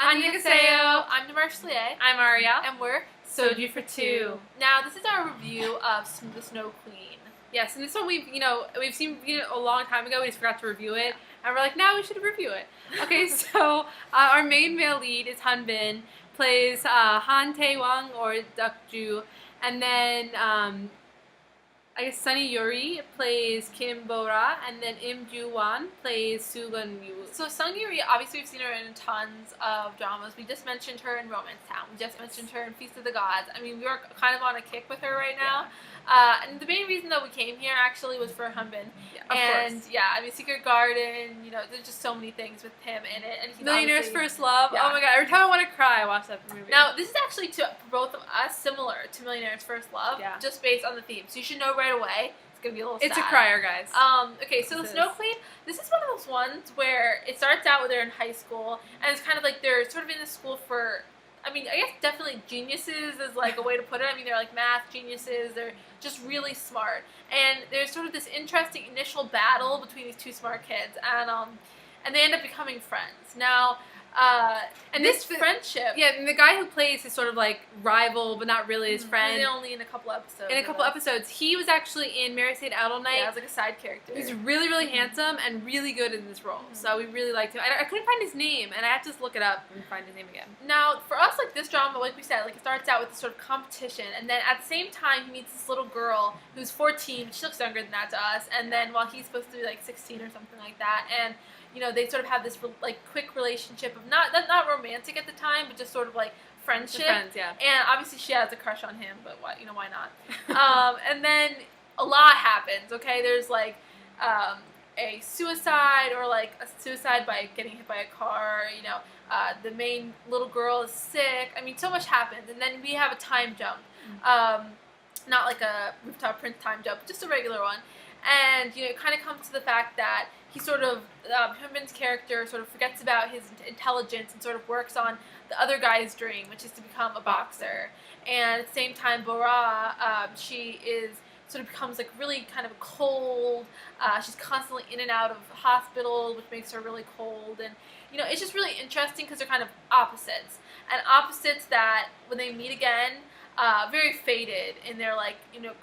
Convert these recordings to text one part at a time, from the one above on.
Annyeonghaseyo. I'm Demarche. I'm Aria. And we're Soju for Two. Now, this is our review of The Snow Queen. Yes, and this one we've seen a long time ago. We just forgot to review it, and we're like, now we should review it. Okay, so our main male lead is Hanbin, plays Han Tae-won or Deok-ju, and then I guess Sunny Yuri plays Kim Bo-ra, and then Im Ju-won plays Soo Gun-woo. So Sung Yuri, obviously we've seen her in tons of dramas. We just mentioned her in Romance Town. We just mentioned her in Feast of the Gods. I mean, we are kind of on a kick with her right now. And the main reason that we came here actually was for Hanbin. Yeah, of course. Yeah, I mean, Secret Garden, there's just so many things with him in it. And he's Millionaire's First Love. Yeah. Oh my god, every time I want to cry, I watch that movie. Now, this is actually, to both of us, similar to Millionaire's First Love, just based on the theme. So you should know right away. It's going to be a little sad. It's a crier, guys. Okay, so The Snow Queen, this is one of those ones where it starts out with they're in high school, and it's kind of like they're sort of in the school for, I mean, I guess definitely geniuses is like a way to put it. I mean, they're like math geniuses. They're just really smart. And there's sort of this interesting initial battle between these two smart kids, and they end up becoming friends. Now, and this friendship... Yeah, and the guy who plays his sort of like rival, but not really his friend. He's only in a couple episodes. In a couple episodes. He was actually in Mary Stayed Out All Night. Yeah, as like a side character. He's really, really handsome and really good in this role. So we really liked him. I couldn't find his name, and I had to just look it up and find his name again. Now, for us, like this drama, like we said, like it starts out with this sort of competition, and then at the same time, he meets this little girl who's 14. She looks younger than that to us, and then while he's supposed to be like 16 or something like that, and they sort of have this like quick relationship of not romantic at the time, but just sort of like friendship. Friends, yeah. And obviously she has a crush on him, but why not? And then a lot happens. Okay, there's like a suicide or like a suicide by getting hit by a car. The main little girl is sick. I mean, so much happens, and then we have a time jump. Not like a Rooftop Prince time jump, but just a regular one. And it kind of comes to the fact that he sort of, Hyunbin's character sort of forgets about his intelligence and sort of works on the other guy's dream, which is to become a boxer. And at the same time, Bo-ra, she becomes like really kind of cold. She's constantly in and out of hospital, which makes her really cold. And it's just really interesting because they're kind of opposites, and opposites that when they meet again. Very faded in their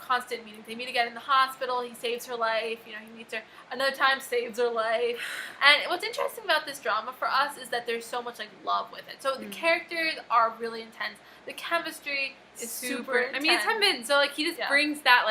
constant meetings. They meet again in the hospital. He saves her life. He meets her another time, saves her life. And what's interesting about this drama for us is that there's so much love with it. So the characters are really intense. The chemistry is super intense. I mean, it's Hanbin, so he just brings that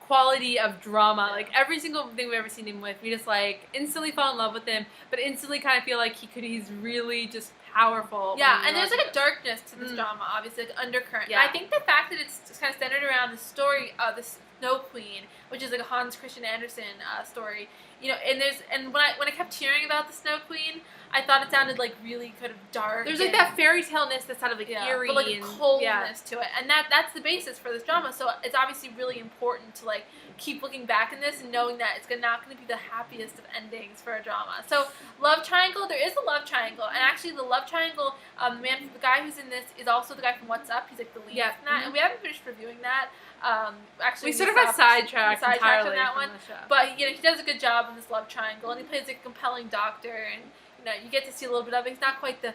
quality of drama. Like every single thing we've ever seen him with, we just instantly fall in love with him, but instantly kind of feel like he's really just powerful. Yeah, and there's a darkness to this drama, obviously, undercurrent. Yeah. I think the fact that it's kind of centered around the story of the Snow Queen, which is like a Hans Christian Andersen story, and when I kept hearing about the Snow Queen, I thought it sounded really kind of dark. There's that fairy tale-ness that's sounded eerie, but a coldness to it, and that's the basis for this drama. So it's obviously really important to keep looking back in this and knowing that it's not going to be the happiest of endings for a drama. So love triangle, there is a love triangle, and actually the love triangle, the guy who's in this is also the guy from What's Up. He's the lead in that, and we haven't finished reviewing that. Actually, we sort of got sidetracked entirely on that one, but he does a good job in this love triangle, and he plays a compelling doctor, and you get to see a little bit of it. He's not quite the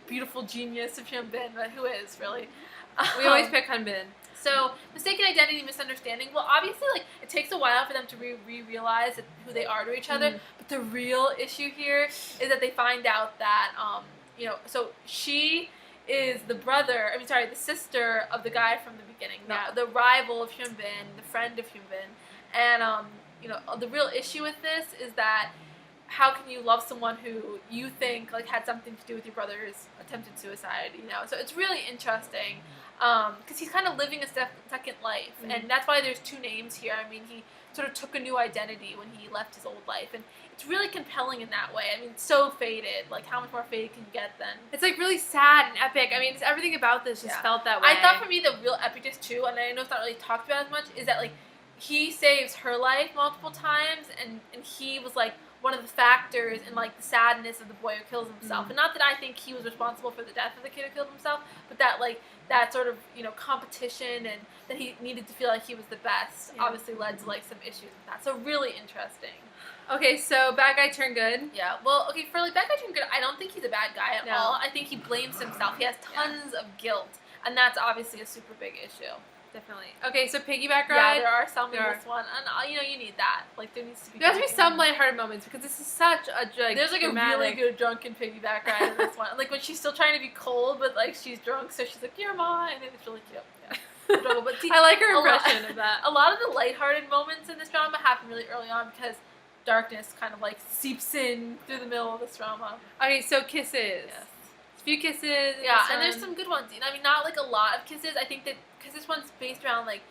beautiful genius of Hyunbin, but who is really? We always pick Hanbin. So, mistaken identity, misunderstanding. Well, obviously, it takes a while for them to realize who they are to each other. But the real issue here is that they find out that, so she is the sister of the guy from the beginning, the rival of Hyunbin, the friend of Hyunbin. And, the real issue with this is that how can you love someone who you think had something to do with your brother's attempted suicide? So it's really interesting because he's kind of living a second life, and that's why there's two names here. I mean, he sort of took a new identity when he left his old life, and it's really compelling in that way. I mean, so faded. How much more faded can you get then? It's really sad and epic. I mean, everything about this just felt that way. I thought for me the real epicness too, and I know it's not really talked about as much, is that he saves her life multiple times, and he was one of the factors in like the sadness of the boy who kills himself. Mhm. And not that I think he was responsible for the death of the kid who killed himself, but that like that sort of competition and that he needed to feel like he was the best Yeah. obviously led to like some issues with that. So really interesting. Okay, so bad guy turned good. Yeah. Well, okay, for like bad guy turned good, I don't think he's a bad guy at No. all. I think he blames himself. He has tons of guilt, and that's obviously a super big issue. Definitely. Okay, so piggyback Yeah, ride. there are some in There this one, and you need that. Like there needs to be. There has to be drunken- some lighthearted moments because this is such a There's like a really dramatic. good drunken piggyback ride in this one. Like when she's still trying to be cold, but like she's drunk, so she's like, "You're mine," and it's really cute. Yeah. Adorable. But see, I like her a lot- impression of that. a lot of the lighthearted moments in this drama happen really early on because darkness kind of like seeps in through the middle of this drama. Okay, so kisses. Yes. A few kisses. in Yeah, this and there's one. some good ones. I mean, not like a lot of kisses. I think that because this one's based around like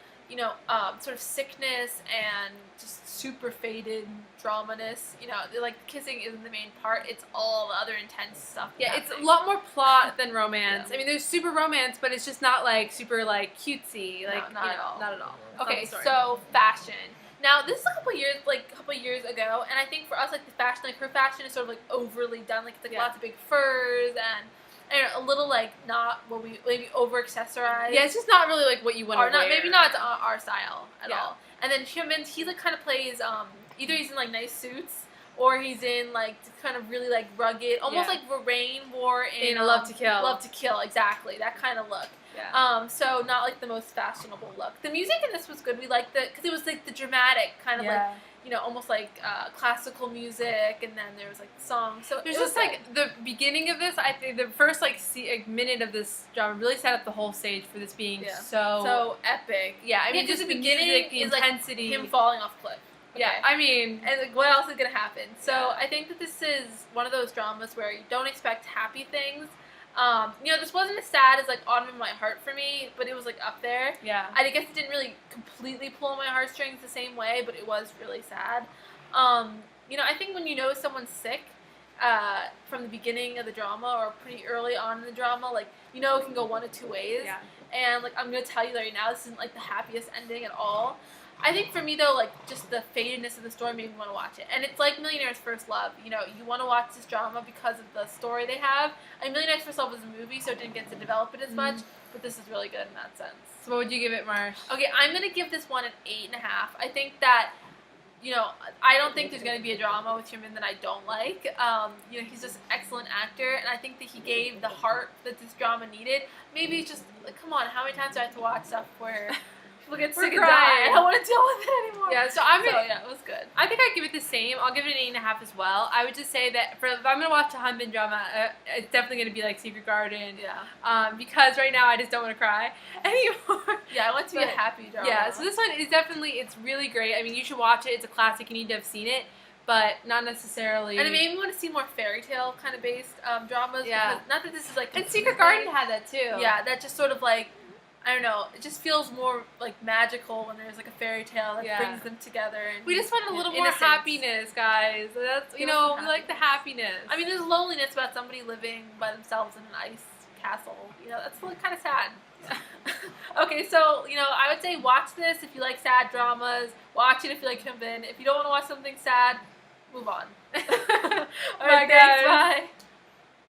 sort of sickness and just super faded dramaness. Like kissing isn't the main part. It's all the other intense stuff. Yeah, it's a happening. lot more plot than romance. Yeah. I mean, there's super romance, but it's just not like super like cutesy. Like not at all. Not at all. Okay, Not the story. so fashion. Now this is a couple years ago, and I think for us, like the fashion, like her fashion is sort of like overly done. Like it's like Yeah. lots of big furs and a little like not what we maybe over accessorized. yeah, it's just not really like what you want or to wear. not maybe not our style at Yeah. all. And then Hyunbin, he like kind of plays either he's in like nice suits or he's in like kind of really like rugged, almost Yeah. like Lorraine wore in In Love to Kill. Love to Kill, exactly that kind of look. Yeah. So not like the most fashionable look. The music in this was good. We liked because it was like the dramatic kind of like almost like classical music, and then there was like the song. So There's it was just like the beginning of this. I think the first like minute of this drama really set up the whole stage for this being Yeah. so. so epic. Yeah, I mean, because just the the beginning music, the is like intensity. him falling off a cliff. Yeah, Okay. I mean, And like, what else is gonna happen? So Yeah. I think that this is one of those dramas where you don't expect happy things. This wasn't as sad as like Autumn in My Heart for me, but it was like up there. yeah. I guess it didn't really completely pull on my heartstrings the same way, but it was really sad. I think when you know someone's sick from the beginning of the drama or pretty early on in the drama, like it can go one of two ways. Yeah. And like I'm gonna tell you right now, this isn't like the happiest ending at all. I think for me though, like just the fadedness of the story made me want to watch it. And it's like Millionaire's First Love. You want to watch this drama because of the story they have. And Millionaire's First Love was a movie, so it didn't get to develop it as much. But this is really good in that sense. So what would you give it, Marsh? Okay, I'm gonna give this one an 8.5. I think that. I don't think there's going to be a drama with Hyunbin that I don't like. He's just an excellent actor, and I think that he gave the heart that this drama needed. Maybe it's just, like, come on, how many times do I have to watch stuff where people get sick and die? crying. I don't want to deal with it anymore. Yeah, so I'm gonna. yeah, it was good. I think I'd give it the same. I'll give it an 8.5 as well. I would just say that if I'm gonna watch a Hyunbin drama, it's definitely gonna be like Secret Garden. Yeah. Because right now I just don't want to cry anymore. Yeah, I want it to be a But, happy drama. Yeah, so this one is it's really great. I mean, you should watch it. It's a classic. You need to have seen it, but not necessarily. And it made me want to see more fairy tale kind of based dramas. Yeah. Because not that this is like. And Secret completely- Garden had that too. Yeah, that just sort of like, I don't know, it just feels more like magical when there's like a fairy tale that Yeah. brings them together. And We just want a little more innocence. happiness, guys. That's Give us some we like the happiness. I mean, there's loneliness about somebody living by themselves in an ice castle. That's like kind of sad. Okay, so I would say watch this if you like sad dramas. Watch it if you like Hyunbin. If you don't want to watch something sad, move on. All right, Bye, thanks. guys. Bye.